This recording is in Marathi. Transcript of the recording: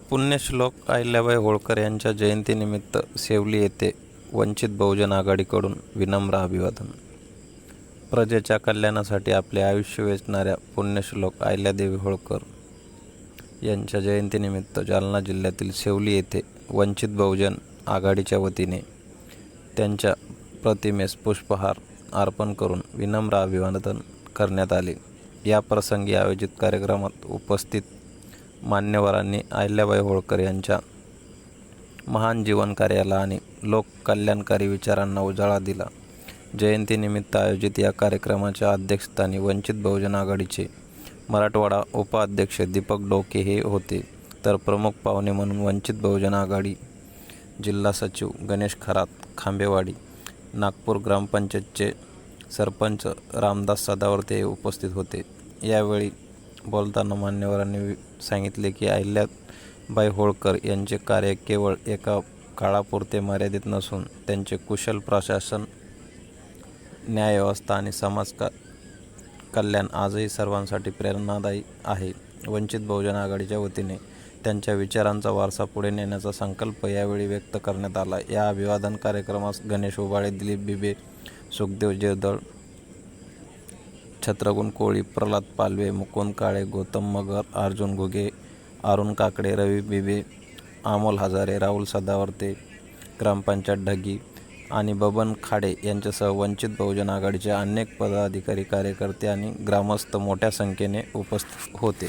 पुण्यश्लोक अहिल्याबाई होळकर यांच्या जयंतीनिमित्त सेवली येथे वंचित बहुजन आघाडीकडून विनम्र अभिवादन. प्रजेच्या कल्याणासाठी आपले आयुष्य वेचणाऱ्या पुण्यश्लोक अहिल्यादेवी होळकर यांच्या जयंतीनिमित्त जालना जिल्ह्यातील सेवली येथे वंचित बहुजन आघाडीच्या वतीने त्यांच्या प्रतिमेस पुष्पहार अर्पण करून विनम्र अभिवादन करण्यात आले. या प्रसंगी आयोजित कार्यक्रमात उपस्थित मान्यवरांनी अहिल्याबाई होळकर यांच्या महान जीवनकार्याला आणि लोककल्याणकारी विचारांना उजाळा दिला. जयंतीनिमित्त आयोजित या कार्यक्रमाच्या अध्यक्षस्थानी वंचित बहुजन आघाडीचे मराठवाडा उपाध्यक्ष दीपक डोके हे होते, तर प्रमुख पाहुणे म्हणून वंचित बहुजन आघाडी जिल्हा सचिव गणेश खरात खांबेवाडी, नागपूर ग्रामपंचायतचे सरपंच रामदास सदावर्ते हे उपस्थित होते. यावेळी बोलताना मान्यवरांनी सांगितले की अहिल्याबाई होळकर यांचे कार्य केवळ एका काळापुरते मर्यादित नसून त्यांचे कुशल प्रशासन, न्यायव्यवस्था आणि समाज कल्याण आजही सर्वांसाठी प्रेरणादायी आहे. वंचित बहुजन आघाडीच्या वतीने त्यांच्या विचारांचा वारसा पुढे नेण्याचा संकल्प यावेळी व्यक्त करण्यात आला. या अभिवादन कार्यक्रमास गणेश उबाळे, दिलीप बिबे, सुखदेव जेरदळ, छत्रगुण कोळी, प्रल्हाद पालवे, मुकुंद काळे, गौतम मगर, अर्जुन घुगे, अरुण काकडे, रवी बिबे, अमोल हजारे, राहुल सदावर्ते, ग्रामपंचायत ढगी आणि बबन खाडे यांच्यासह वंचित बहुजन आघाडीचे अनेक पदाधिकारी, कार्यकर्ते आणि ग्रामस्थ मोठ्या संख्येने उपस्थित होते.